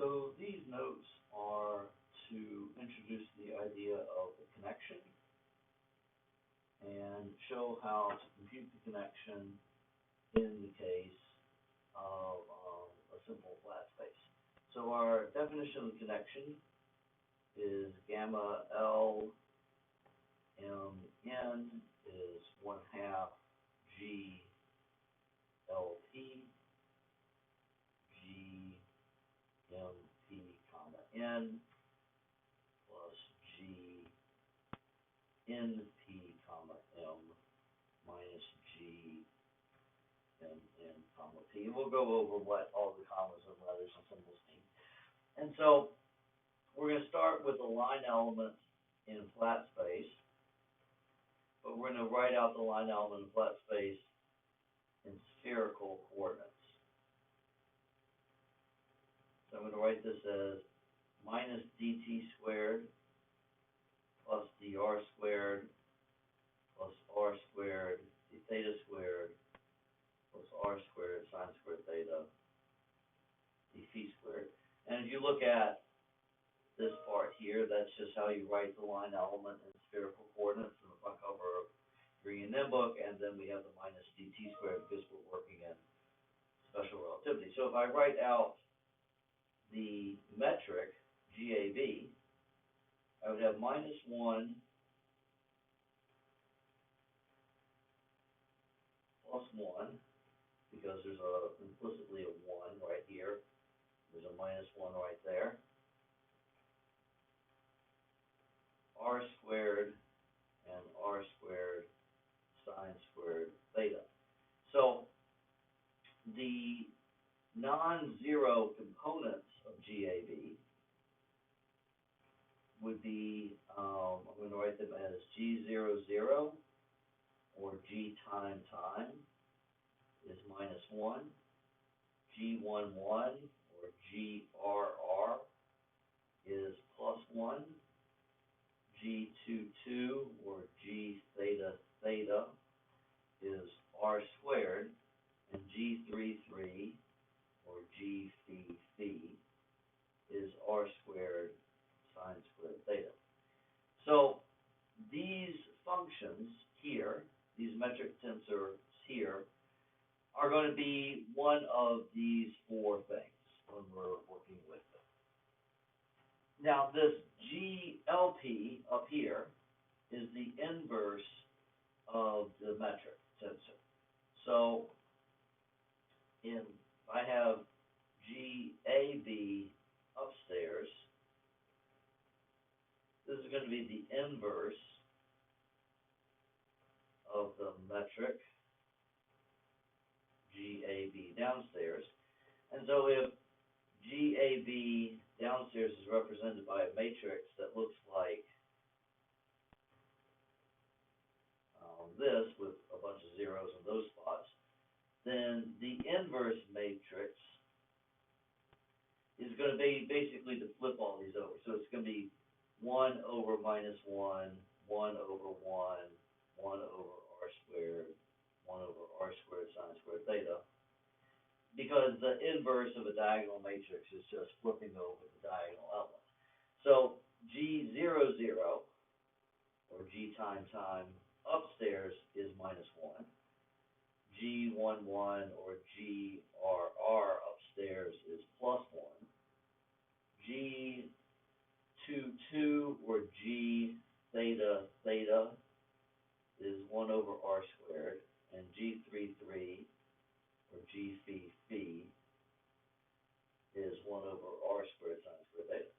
So these notes are to introduce the idea of the connection and show how to compute the connection in the case of a simple flat space. So our definition of the connection is gamma L M N is 1/2 G L P G M P comma N plus G N P comma M minus G M N comma P. And we'll go over what all the commas and letters and symbols mean. And so we're going to start with a line element in flat space, but we're going to write out the line element in flat space in spherical coordinates. So I'm going to write this as minus dt squared plus dr squared plus r squared d theta squared plus r squared sine squared theta d phi squared. And if you look at this part here, that's just how you write the line element in spherical coordinates in the front cover of your E&M book, and then we have the minus dt squared because we're working in special relativity. So if I write out the metric GAB, I would have minus 1 plus 1, because there's implicitly a 1 right here. There's a minus 1 right there. R squared and R squared sine squared theta. So the non-zero components of GAB would be, I'm going to write them as G00 or G time is minus 1, G11 or GRR is plus 1, G22 or G theta theta is R squared, and G33 or G phi phi is R squared sine squared theta. So these functions here, these metric tensors here, are going to be one of these four things when we're working with them. Now this GLP up here is the inverse of the metric tensor. So if I have GAB upstairs, this is going to be the inverse of the metric GAB downstairs. And so if GAB downstairs is represented by a matrix that looks like this with a bunch of zeros in those spots, then the inverse matrix is going to be basically to flip all these over. So it's going to be 1 over minus 1, 1 over 1, 1 over r squared, 1 over r squared sine squared theta, because the inverse of a diagonal matrix is just flipping over the diagonal element. So G00 or G time upstairs is minus 1. G11 or GRR upstairs is plus 1. G22 or G theta theta is 1 over r squared, and G33 or G phi phi is 1 over r squared sine squared theta.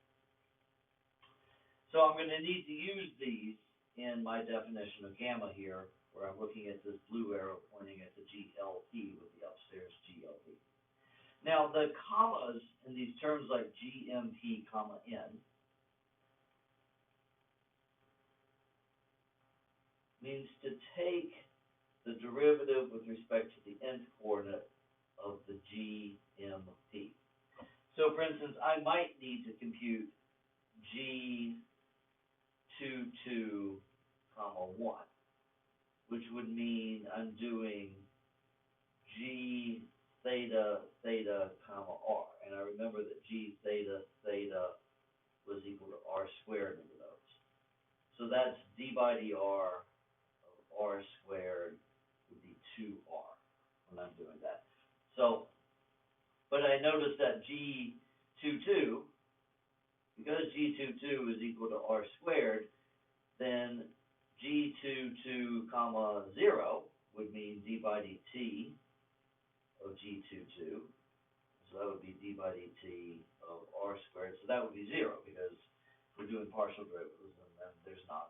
So I'm going to need to use these in my definition of gamma here, where I'm looking at this blue arrow pointing at the GLP with the upstairs GLP. Now the commas in these terms like GMP comma N means to take the derivative with respect to the nth coordinate of the GMP. So for instance, I might need to compute G22 comma 1, which would mean I'm doing G theta theta comma r. And I remember remember that g theta theta was equal to r squared into those. So that's d by dr of r squared would be 2r when I'm doing that. So, but I noticed that g22, because g22 is equal to r squared, then g22 comma 0 would mean d by dt of g22. So that would be d by dt of r squared. So that would be 0 because we're doing partial derivatives and then there's not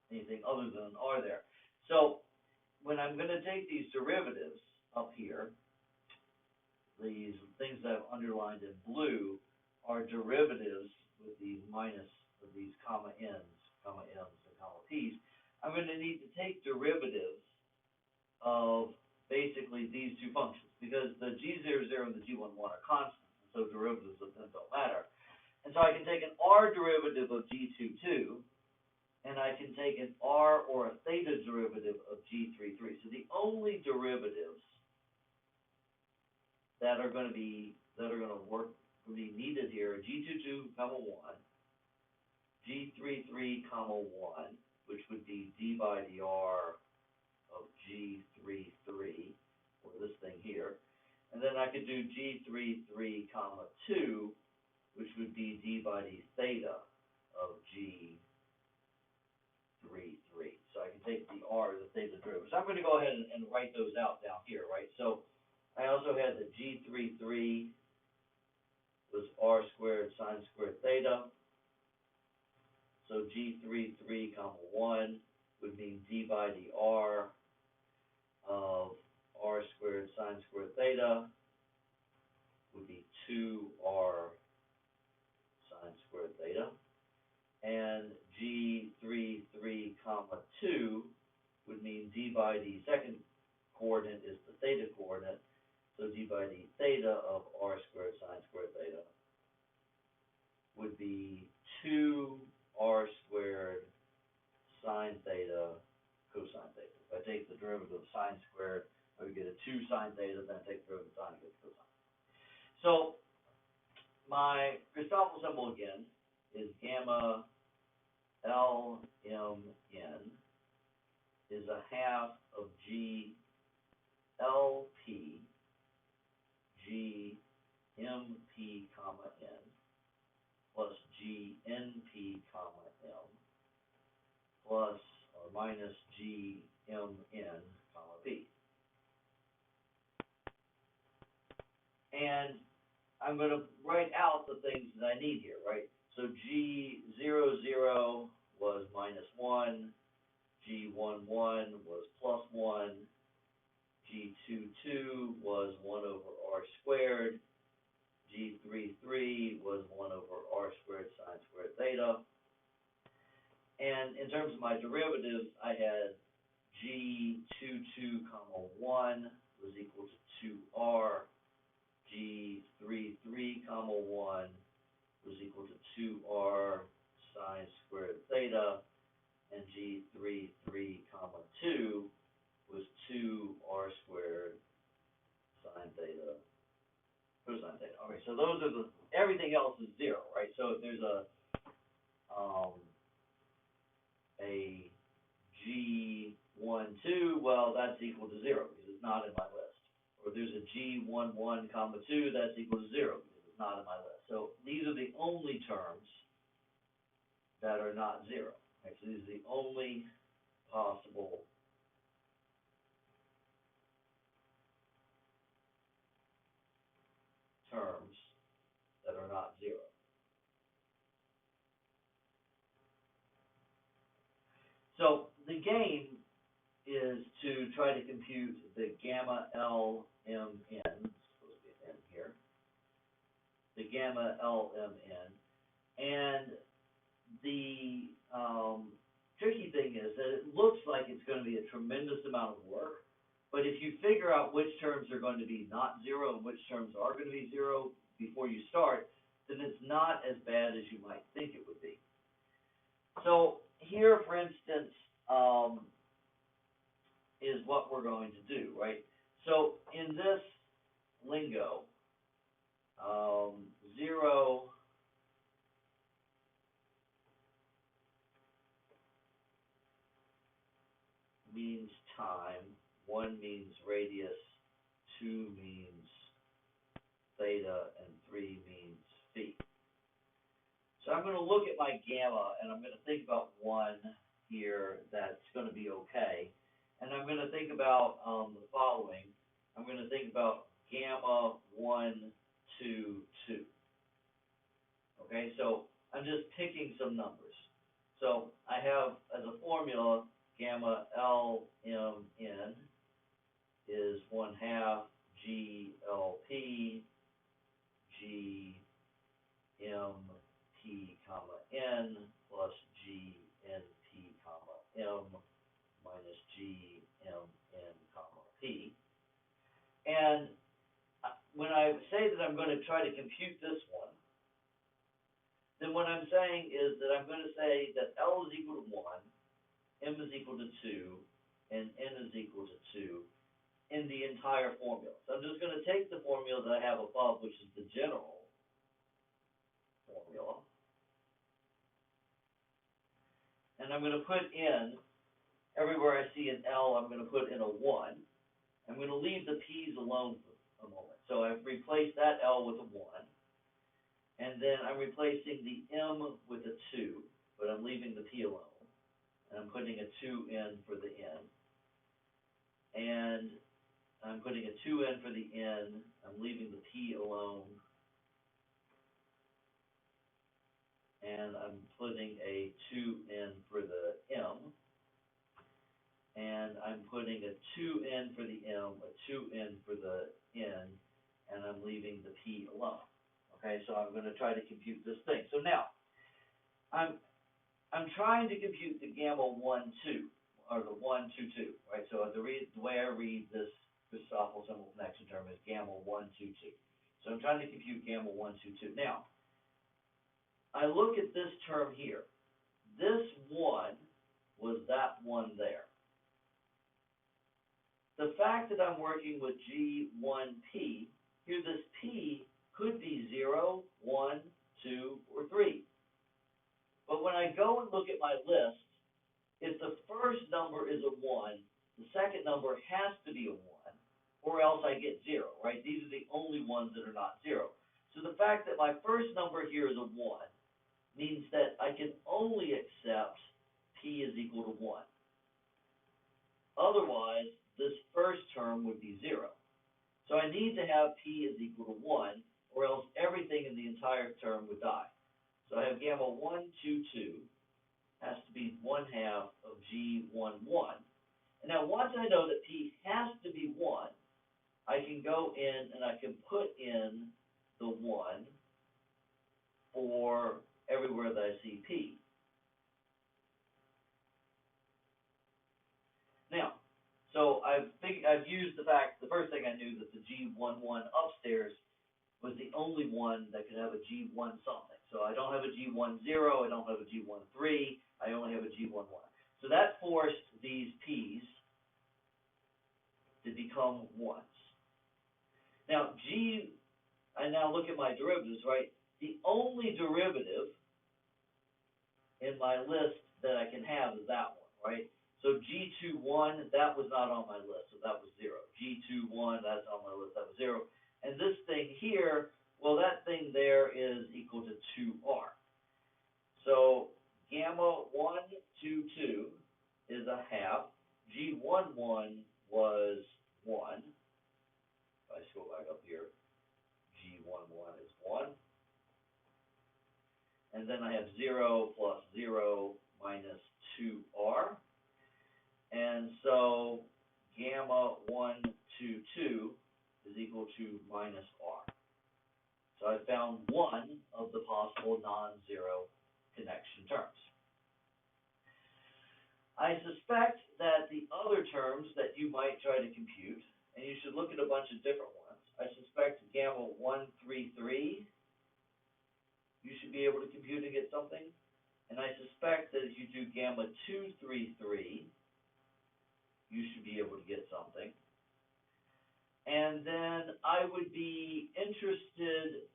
anything other than r there. So when I'm going to take these derivatives up here, these things that I've underlined in blue are derivatives with these minus, with these comma n's, and comma p's. I'm going to need to take derivatives of basically these two functions because the g00 and the g11 are constants, and so derivatives of them don't matter. And so I can take an r derivative of g22, and I can take an r or a theta derivative of g33. So the only derivatives that are going to be needed here are g22 comma 1, g33 comma 1, which would be d by dr of g33, or this thing here, and then I could do g33 comma 2, which would be d by d theta of g33. So I can take the r as a theta derivative. So I'm going to go ahead and write those out down here, right? So I also had that g33 was r squared sine squared theta. So g33 comma 1 would mean d by dr of r squared sine squared theta would be 2r sine squared theta. And g33 comma 2 would mean d by d second coordinate is the theta coordinate. So d by d theta of r squared sine squared theta would be 2r squared sine theta cosine theta. If I take the derivative of sine squared, I would get a 2 sine theta, then I take the derivative of sine, I get cosine. So my Christoffel symbol again is gamma LMN is a half of G LP G MP comma N plus G NP comma M plus or minus G MN comma P. And I'm going to write out the things that I need here, right? So G00 was minus 1, G11 was plus 1, G22 was 1 over r squared, G33 was 1 over r squared sine squared theta. And in terms of my derivatives, I had G22 comma 1 was equal to 2r, G33 comma 1 was equal to 2r sine squared theta, and G33 comma 2 was 2r squared sine theta cosine theta. Okay, so those are the, everything else is 0, right? So if there's a G12, well, that's equal to 0 because it's not in my list. Or there's a G11 comma 2, that's equal to 0 because it's not in my list. So these are the only terms that are not 0. Right? So these are the only possible terms that are not 0. So the game is to try to compute the gamma LMN, supposed to be an N here, the gamma LMN, and the tricky thing is that it looks like it's going to be a tremendous amount of work, but if you figure out which terms are going to be not 0 and which terms are going to be 0 before you start, then it's not as bad as you might think it would be. So here, for instance, is what we're going to do, right? So in this lingo, means time, 1 means radius, 2 means theta, and 3 means phi. So I'm going to look at my gamma, and I'm going to think about 1 here that's going to be okay. And I'm going to think about the following. I'm going to think about gamma 1, 2, 2. Okay, so I'm just picking some numbers. So I have as a formula, gamma LMN is 1/2 GLP GMP comma N plus GNP comma M minus GMN comma P. And when I say that I'm going to try to compute this one, then what I'm saying is that I'm going to say that L is equal to 1, M is equal to 2, and N is equal to 2 in the entire formula. So I'm just going to take the formula that I have above, which is the general formula, and I'm going to put in, everywhere I see an L, I'm going to put in a 1. I'm going to leave the P's alone for a moment. So I've replaced that L with a 1. And then I'm replacing the M with a 2, but I'm leaving the P alone. And I'm putting a 2 in for the N. And I'm putting a 2 in for the N. I'm leaving the P alone. And I'm putting a 2 in for the M. And I'm putting a 2 in for the M, a 2 in for the N, and I'm leaving the P alone. Okay, so I'm going to try to compute this thing. So now, I'm trying to compute the gamma 1, 2, or the 1, 2, 2, right? So the way I read this Christoffel symbol connection term is gamma 1, 2, 2. So I'm trying to compute gamma 1, 2, 2. Now, I look at this term here. This 1 was that 1 there. The fact that I'm working with G1P, here this P could be 0, 1, 2, or 3. But when I go and look at my list, if the first number is a 1, the second number has to be a 1, or else I get 0, right? These are the only ones that are not 0. So the fact that my first number here is a 1 means that I can only accept P is equal to 1. Otherwise, this first term would be 0. So I need to have P is equal to 1, or else everything in the entire term would die. So I have gamma 1, 2, 2 has to be 1/2 of G1, 1. And now once I know that P has to be 1, I can go in and I can put in the 1 for everywhere that I see P. Now, so I've used the first thing I knew that the G11 upstairs was the only one that could have a G1 something. So I don't have a G10, I don't have a G13, I only have a G11. So that forced these P's to become 1s. Now, I now look at my derivatives, right? The only derivative in my list that I can have is that one, right? So G21, that was not on my list, so that was 0. G21, that's on my list, that was 0. And this thing here, well, that thing there is equal to 2R. So gamma 1, 2, 2 is a half. G11 was 1. If I scroll back up here, G11 is 1. And then I have 0 plus 0 minus 2R. And so gamma 1, 2, 2 is equal to minus R. So I found one of the possible non-zero connection terms. I suspect that the other terms that you might try to compute, and you should look at a bunch of different ones, I suspect gamma 133, you should be able to compute and get something. And I suspect that if you do gamma 233, you should be able to get something. And then I would be interested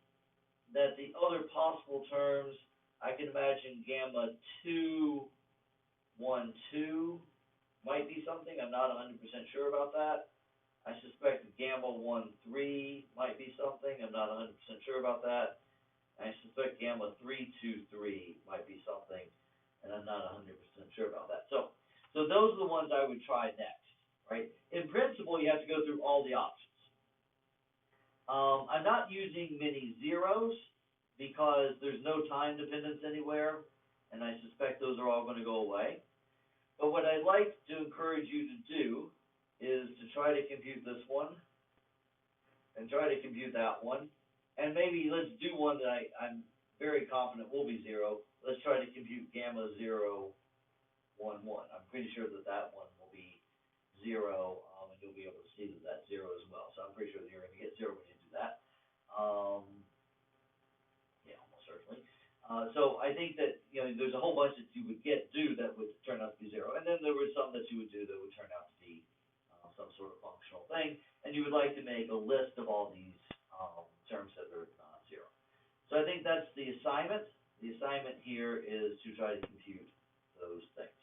that the other possible terms, I can imagine gamma 212 might be something. I'm not 100% sure about that. I suspect gamma 1, 3 might be something. I'm not 100% sure about that. I suspect gamma 3, 2, 3 might be something, and I'm not 100% sure about that. So those are the ones I would try next, right? In principle, you have to go through all the options. I'm not using many zeros because there's no time dependence anywhere, and I suspect those are all going to go away. But what I'd like to encourage you to do is to try to compute this one and try to compute that one. And maybe let's do one that I'm very confident will be zero. Let's try to compute gamma 0, 1, 1. I'm pretty sure that that one will be zero, and you'll be able to see that that's zero as well. So I'm pretty sure that you're going to get zero when you do that. Yeah, almost certainly. So I think that there's a whole bunch that you would do that would turn out to be zero, and then there were some that you would do that would turn out to be some sort of functional thing, and you would like to make a list of all these terms that are zero. So I think that's the assignment. The assignment here is to try to compute those things.